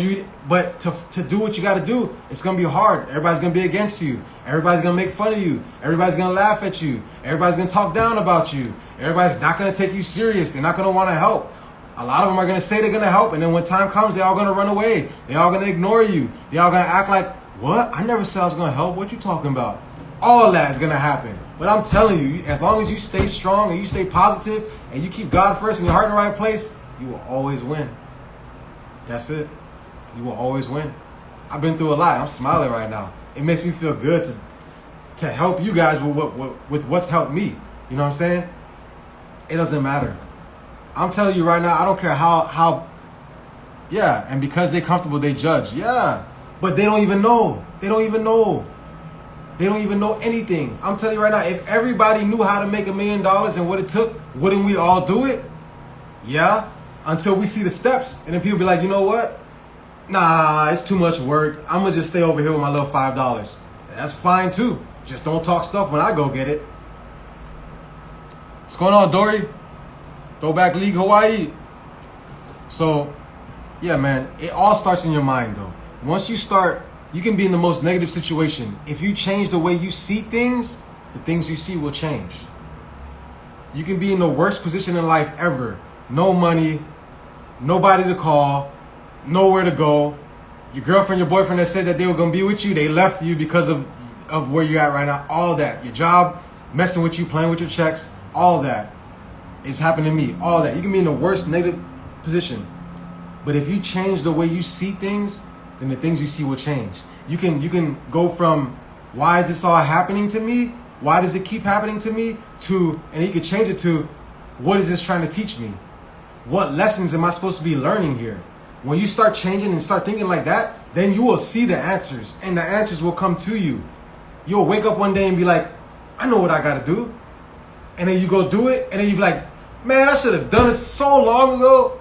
but to do what you got to do, it's going to be hard. Everybody's going to be against you. Everybody's going to make fun of you. Everybody's going to laugh at you. Everybody's going to talk down about you. Everybody's not going to take you serious. They're not going to want to help. A lot of them are going to say they're going to help, and then when time comes, they're all going to run away. They're all going to ignore you. They're all going to act like, what? I never said I was going to help. What you talking about? All that is going to happen. But I'm telling you, as long as you stay strong and you stay positive and you keep God first and your heart in the right place, you will always win. That's it. You will always win. I've been through a lot. I'm smiling right now. It makes me feel good to help you guys with what's helped me. You know what I'm saying? It doesn't matter. I'm telling you right now, I don't care how yeah, and because they're comfortable, they judge. Yeah, but they don't even know. They don't even know. They don't even know anything. I'm telling you right now, if everybody knew how to make $1 million and what it took, wouldn't we all do it? Yeah, until we see the steps. And then people be like, you know what? Nah, it's too much work. I'm going to just stay over here with my little $5. That's fine too. Just don't talk stuff when I go get it. What's going on, Dory? Throwback League Hawaii. So, yeah, man, it all starts in your mind though. Once you start, you can be in the most negative situation. If you change the way you see things, the things you see will change. You can be in the worst position in life ever. No money, nobody to call, nowhere to go. Your girlfriend, your boyfriend that said that they were going to be with you, they left you because of where you're at right now. All that. Your job, messing with you, playing with your checks, all that is happening to me. All that. You can be in the worst negative position. But if you change the way you see things, then the things you see will change. You can go from, why is this all happening to me? Why does it keep happening to me? To, and you can change it to, what is this trying to teach me? What lessons am I supposed to be learning here? When you start changing and start thinking like that, then you will see the answers, and the answers will come to you. You'll wake up one day and be like, I know what I gotta do. And then you go do it, and then you be like, man, I should have done it so long ago.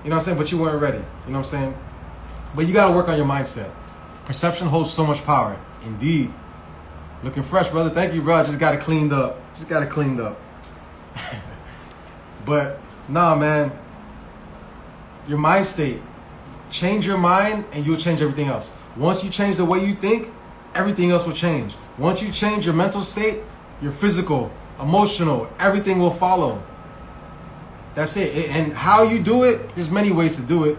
You know what I'm saying? But you weren't ready. You know what I'm saying? But you got to work on your mindset. Perception holds so much power. Indeed. Looking fresh, brother. Thank you, bro. I just got it cleaned up. But, nah, man. Your mind state. Change your mind and you'll change everything else. Once you change the way you think, everything else will change. Once you change your mental state, your physical, emotional, everything will follow. That's it. And how you do it, there's many ways to do it.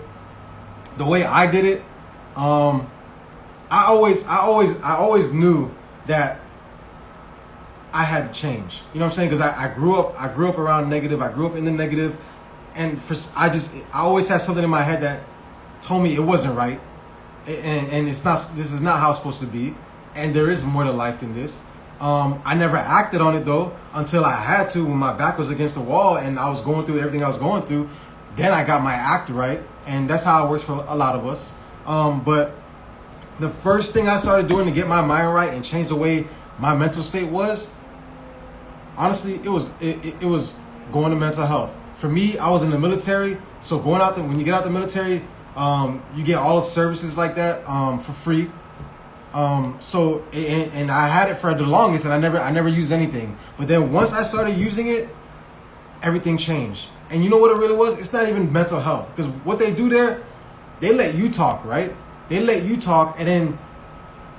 The way I did it, I always knew that I had to change. You know what I'm saying? Because I grew up around negative. I grew up in the negative, and I always had something in my head that told me it wasn't right, and it's not. This is not how it's supposed to be, and there is more to life than this. I never acted on it though until I had to, when my back was against the wall and I was going through everything I was going through. Then I got my act right, and that's how it works for a lot of us. But the first thing I started doing to get my mind right and change the way my mental state was, honestly, it was going to mental health. For me, I was in the military, so when you get out the military, you get all the services like that for free. So I had it for the longest, and I never used anything. But then once I started using it, everything changed. And you know what it really was? It's not even mental health, because what they do there, they let you talk, right? They let you talk, and then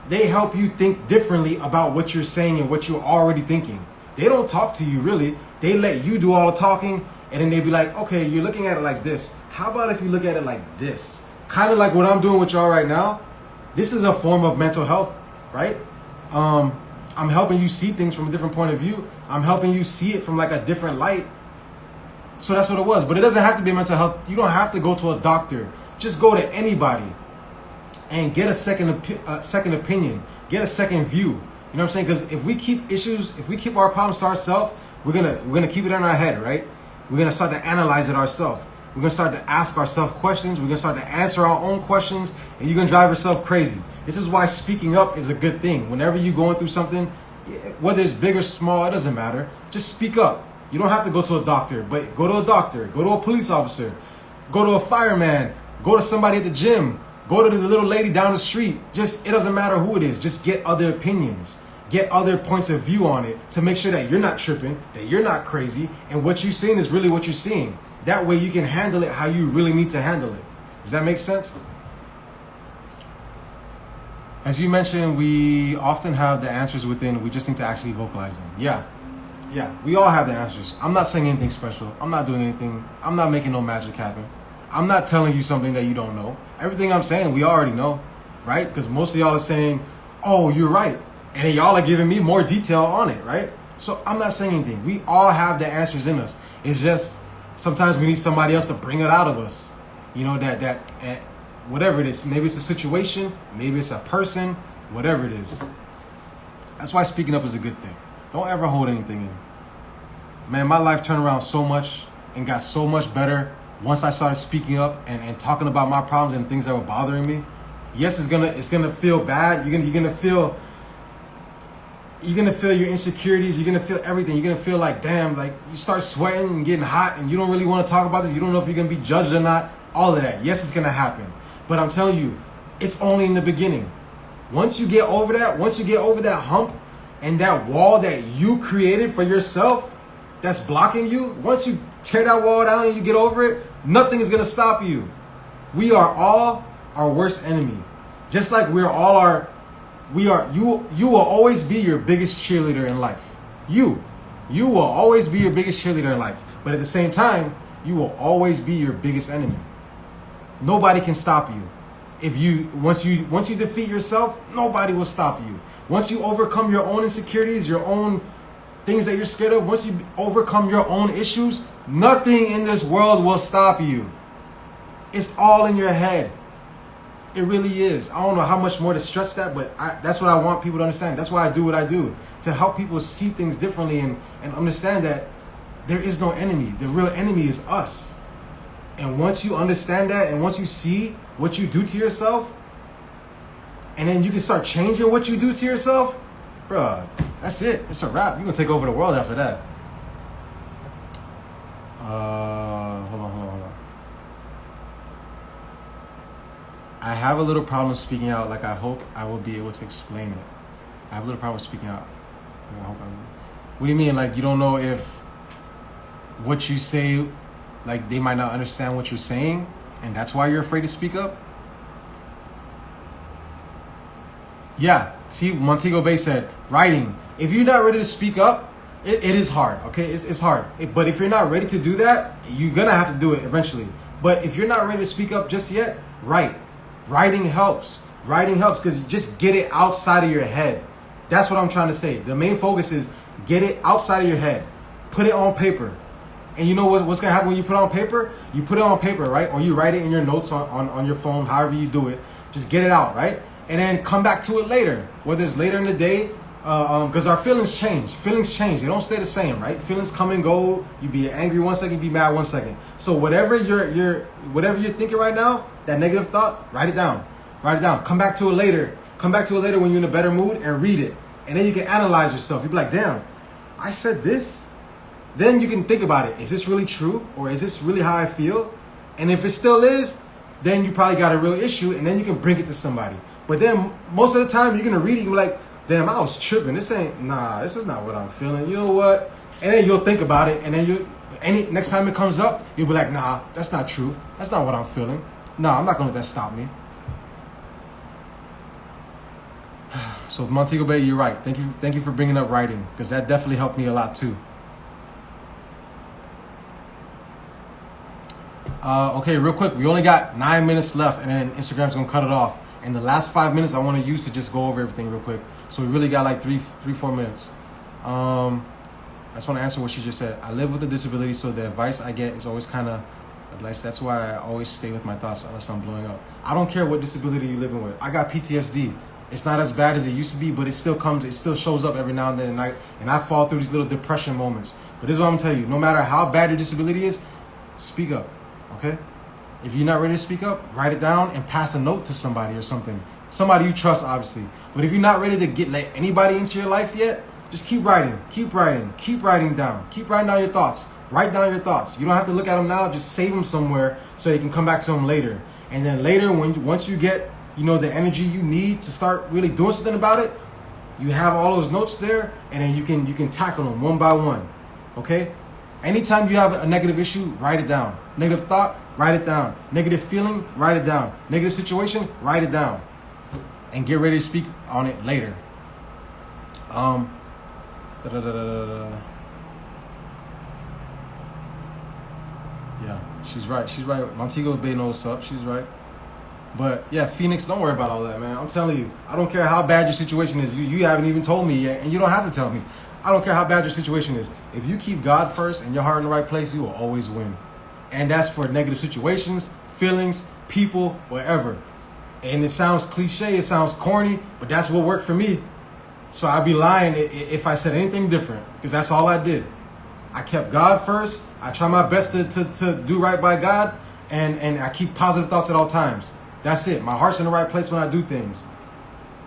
they help you think differently about what you're saying and what you're already thinking. They don't talk to you really. They let you do all the talking, and then they be like, okay, you're looking at it like this. How about if you look at it like this? Kind of like what I'm doing with y'all right now. This is a form of mental health, right? I'm helping you see things from a different point of view. I'm helping you see it from like a different light. So that's what it was. But it doesn't have to be mental health. You don't have to go to a doctor. Just go to anybody and get a second opinion, get a second view. You know what I'm saying? Because if we keep issues, if we keep our problems to ourselves, we're gonna keep it in our head, right? We're gonna start to analyze it ourselves. We're gonna start to ask ourselves questions. We're gonna start to answer our own questions, and you're gonna drive yourself crazy. This is why speaking up is a good thing. Whenever you're going through something, whether it's big or small, it doesn't matter. Just speak up. You don't have to go to a doctor, but go to a doctor, go to a police officer, go to a fireman, go to somebody at the gym, go to the little lady down the street. Just, it doesn't matter who it is. Just get other opinions, get other points of view on it to make sure that you're not tripping, that you're not crazy, and what you're seeing is really what you're seeing. That way you can handle it how you really need to handle it. Does that make sense? As you mentioned, we often have the answers within. We just need to actually vocalize them. Yeah, we all have the answers. I'm not saying anything special. I'm not doing anything. I'm not making no magic happen. I'm not telling you something that you don't know. Everything I'm saying, we already know, right? Because most of y'all are saying, oh, you're right. And then y'all are giving me more detail on it, right? So I'm not saying anything. We all have the answers in us. It's just sometimes we need somebody else to bring it out of us. You know, that whatever it is. Maybe it's a situation. Maybe it's a person. Whatever it is. That's why speaking up is a good thing. Don't ever hold anything in. Man, my life turned around so much and got so much better once I started speaking up and talking about my problems and things that were bothering me. Yes, it's gonna feel bad. You're gonna feel your insecurities. You're gonna feel everything. You're gonna feel like, damn, like you start sweating and getting hot and you don't really want to talk about this. You don't know if you're gonna be judged or not. All of that. Yes, it's gonna happen. But I'm telling you, it's only in the beginning. Once you get over that hump and that wall that you created for yourself that's blocking you, once you tear that wall down and you get over it, nothing is gonna stop you. We are all our worst enemy. Just like you will always be your biggest cheerleader in life. You will always be your biggest cheerleader in life. But at the same time, you will always be your biggest enemy. Nobody can stop you. Once you defeat yourself, nobody will stop you. Once you overcome your own insecurities, your own things that you're scared of, once you overcome your own issues, nothing in this world will stop you. It's all in your head. It really is. I don't know how much more to stress that, but that's what I want people to understand. That's why I do what I do, to help people see things differently and understand that there is no enemy. The real enemy is us. And once you understand that, and once you see what you do to yourself, and then you can start changing what you do to yourself, bruh, that's it. It's a wrap. You're going to take over the world after that. Hold on. I have a little problem speaking out. Like, I hope I will be able to explain it. I have a little problem speaking out. What do you mean? Like, you don't know if what you say, like, they might not understand what you're saying, and that's why you're afraid to speak up? Yeah. See, Montego Bay said, writing. If you're not ready to speak up, it is hard, okay? It's hard. But if you're not ready to do that, you're going to have to do it eventually. But if you're not ready to speak up just yet, write. Writing helps. Writing helps because you just get it outside of your head. That's what I'm trying to say. The main focus is get it outside of your head. Put it on paper. And you know what's going to happen when you put it on paper? You put it on paper, right? Or you write it in your notes on your phone, however you do it. Just get it out, right? And then come back to it later, whether it's later in the day, because our feelings change. Feelings change. They don't stay the same, right? Feelings come and go. You be angry 1 second, be mad 1 second. So whatever you're thinking right now, that negative thought, write it down. Write it down. Come back to it later. Come back to it later when you're in a better mood and read it. And then you can analyze yourself. You'll be like, damn, I said this. Then you can think about it. Is this really true? Or is this really how I feel? And if it still is, then you probably got a real issue, and then you can bring it to somebody. But then most of the time you're gonna read it, you're like, damn, I was tripping. This is not what I'm feeling. You know what? And then you'll think about it, and then next time it comes up, you'll be like, nah, that's not true. That's not what I'm feeling. Nah, I'm not gonna let that stop me. So Montego Bay, you're right. Thank you for bringing up writing, because that definitely helped me a lot too. Okay, real quick. We only got 9 minutes left, and then Instagram's gonna cut it off. And the last 5 minutes, I want to use to just go over everything real quick. So we really got like 4 minutes. I just want to answer what she just said. I live with a disability, so the advice I get is always kind of advice. That's why I always stay with my thoughts unless I'm blowing up. I don't care what disability you're living with. I got PTSD. It's not as bad as it used to be, but it still comes. It still shows up every now and then, and I fall through these little depression moments. But this is what I'm telling you: no matter how bad your disability is, speak up. Okay? If you're not ready to speak up, write it down and pass a note to somebody or something. Somebody you trust, obviously. But if you're not ready to let anybody into your life yet, just keep writing, keep writing, keep writing down. Keep writing down your thoughts. Write down your thoughts. You don't have to look at them now. Just save them somewhere so you can come back to them later. And then later, once you get, the energy you need to start really doing something about it, you have all those notes there, and then you can tackle them one by one. Okay? Anytime you have a negative issue, write it down. Negative thought, write it down. Negative feeling, write it down. Negative situation, write it down. And get ready to speak on it later. Yeah, she's right. She's right. Montego Bay knows what's up. She's right. But yeah, Phoenix, don't worry about all that, man. I'm telling you, I don't care how bad your situation is. You haven't even told me yet, and you don't have to tell me. I don't care how bad your situation is. If you keep God first and your heart in the right place, you will always win. And that's for negative situations, feelings, people, whatever. And it sounds cliche, it sounds corny, but that's what worked for me. So I'd be lying if I said anything different, because that's all I did. I kept God first. I try my best to do right by God, and I keep positive thoughts at all times. That's it. My heart's in the right place when I do things.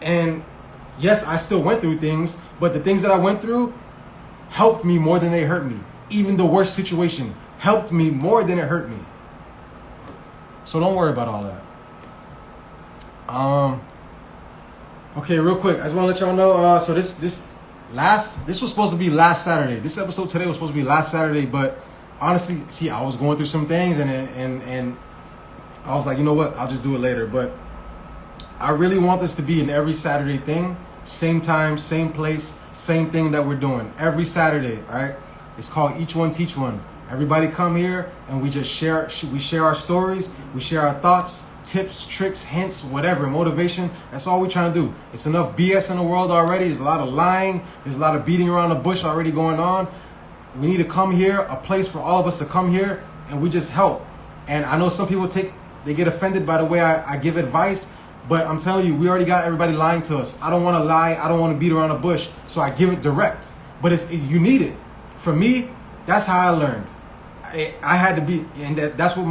And yes, I still went through things, but the things that I went through helped me more than they hurt me. Even the worst situation helped me more than it hurt me. So don't worry about all that. Okay, real quick, I just want to let y'all know. So this was supposed to be last Saturday. This episode today was supposed to be last Saturday, but honestly, see, I was going through some things, and I was like, you know what? I'll just do it later. But I really want this to be an every Saturday thing, same time, same place, same thing that we're doing every Saturday. All right? It's called Each One Teach One. Everybody come here and we just share. We share our stories. We share our thoughts, tips, tricks, hints, whatever, motivation. That's all we're trying to do. It's enough BS in the world already. There's a lot of lying. There's a lot of beating around the bush already going on. We need to come here, a place for all of us to come here, and we just help. And I know some people they get offended by the way I give advice, but I'm telling you, we already got everybody lying to us. I don't want to lie. I don't want to beat around the bush, so I give it direct. But you need it. For me, that's how I learned. I had to be, and that's what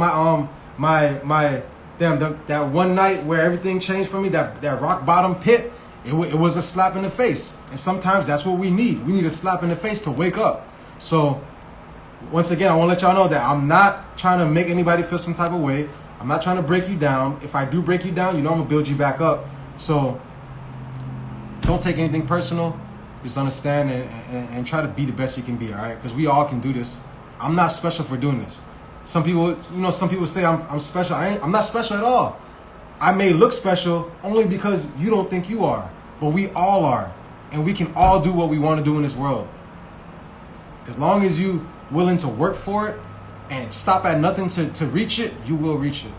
that one night where everything changed for me, that rock bottom pit, it was a slap in the face. And sometimes that's what we need. We need a slap in the face to wake up. So once again, I want to let y'all know that I'm not trying to make anybody feel some type of way. I'm not trying to break you down. If I do break you down, I'm going to build you back up. So don't take anything personal. Just understand and try to be the best you can be, all right? Because we all can do this. I'm not special for doing this. Some people say I'm special. I'm not special at all. I may look special only because you don't think you are. But we all are. And we can all do what we want to do in this world. As long as you willing to work for it and stop at nothing to reach it, you will reach it.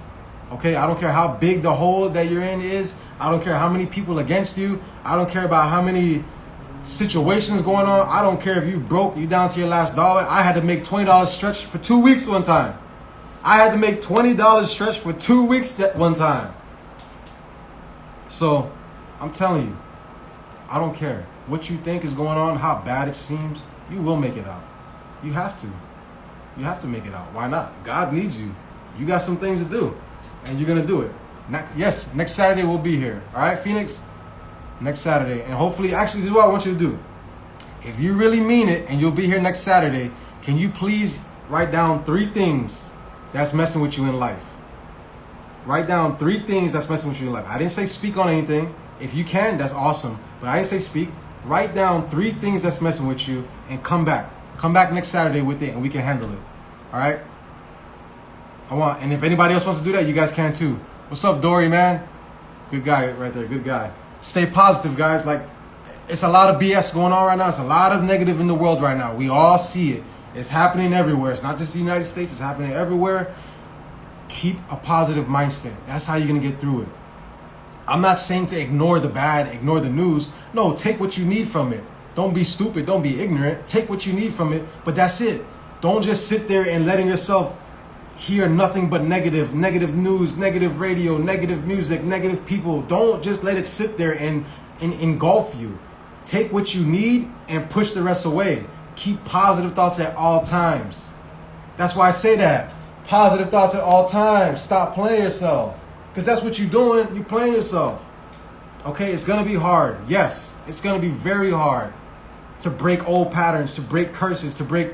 Okay? I don't care how big the hole that you're in is. I don't care how many people against you. I don't care about how many situations going on. I don't care if you broke, you down to your last dollar. I had to make $20 stretch for 2 weeks one time. I had to make $20 stretch for 2 weeks that one time. So I'm telling you, I don't care what you think is going on, how bad it seems. You will make it out. You have to. You have to make it out. Why not? God needs you. You got some things to do, and you're gonna do it. Yes, next Saturday we'll be here. All right, Phoenix? Next Saturday. And hopefully, actually, this is what I want you to do. If you really mean it and you'll be here next Saturday, can you please write down 3 things that's messing with you in life? Write down 3 things that's messing with you in life. I didn't say speak on anything. If you can, that's awesome. But I didn't say speak. Write down 3 things that's messing with you and come back. Come back next Saturday with it and we can handle it. All right? And if anybody else wants to do that, you guys can too. What's up, Dory, man? Good guy right there. Good guy. Stay positive, guys. Like, it's a lot of BS going on right now. It's a lot of negative in the world right now. We all see it. It's happening everywhere. It's not just the United States. It's happening everywhere. Keep a positive mindset. That's how you're going to get through it. I'm not saying to ignore the bad, ignore the news. No, take what you need from it. Don't be stupid. Don't be ignorant. Take what you need from it, but that's it. Don't just sit there and letting yourself hear nothing but negative news, negative radio, negative music, negative people. Don't just let it sit there and engulf you. Take what you need and push the rest away. Keep positive thoughts at all times. That's why I say that. Positive thoughts at all times. Stop playing yourself. Because that's what you're doing. You're playing yourself. Okay, it's going to be hard. Yes, it's going to be very hard to break old patterns, to break curses, to break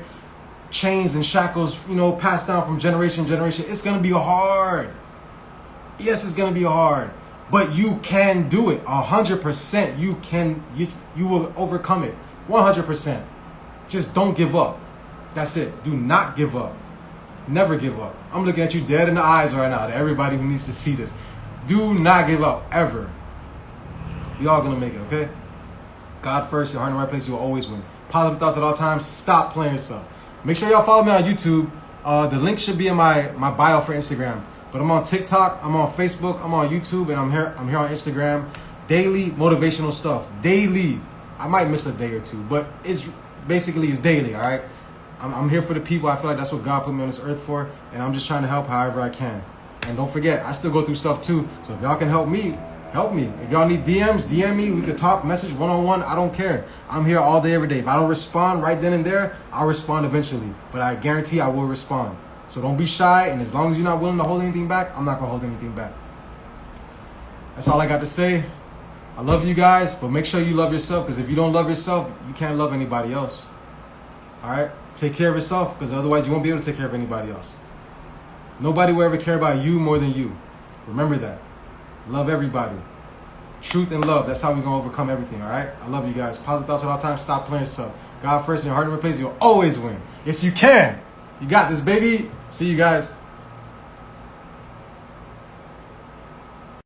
chains and shackles, passed down from generation to generation. It's going to be hard. Yes, it's going to be hard. But you can do it. 100%. You can. You will overcome it. 100%. Just don't give up. That's it. Do not give up. Never give up. I'm looking at you dead in the eyes right now. To everybody who needs to see this. Do not give up. Ever. We all going to make it, okay? God first, your heart in the right place, you will always win. Positive thoughts at all times. Stop playing yourself. Make sure y'all follow me on YouTube. The link should be in my bio for Instagram. But I'm on TikTok, I'm on Facebook, I'm on YouTube, and I'm here on Instagram. Daily motivational stuff. Daily. I might miss a day or two, but it's daily, all right? I'm here for the people. I feel like that's what God put me on this earth for, and I'm just trying to help however I can. And don't forget, I still go through stuff too. So if y'all can help me, help me. If y'all need DMs, DM me. We could talk, message one-on-one. I don't care. I'm here all day, every day. If I don't respond right then and there, I'll respond eventually. But I guarantee I will respond. So don't be shy. And as long as you're not willing to hold anything back, I'm not going to hold anything back. That's all I got to say. I love you guys, but make sure you love yourself. Because if you don't love yourself, you can't love anybody else. All right? Take care of yourself, because otherwise you won't be able to take care of anybody else. Nobody will ever care about you more than you. Remember that. Love everybody. Truth and love. That's how we're going to overcome everything, all right? I love you guys. Positive thoughts at all times. Stop playing yourself. God first and your heart in the right place. You'll always win. Yes, you can. You got this, baby. See you guys.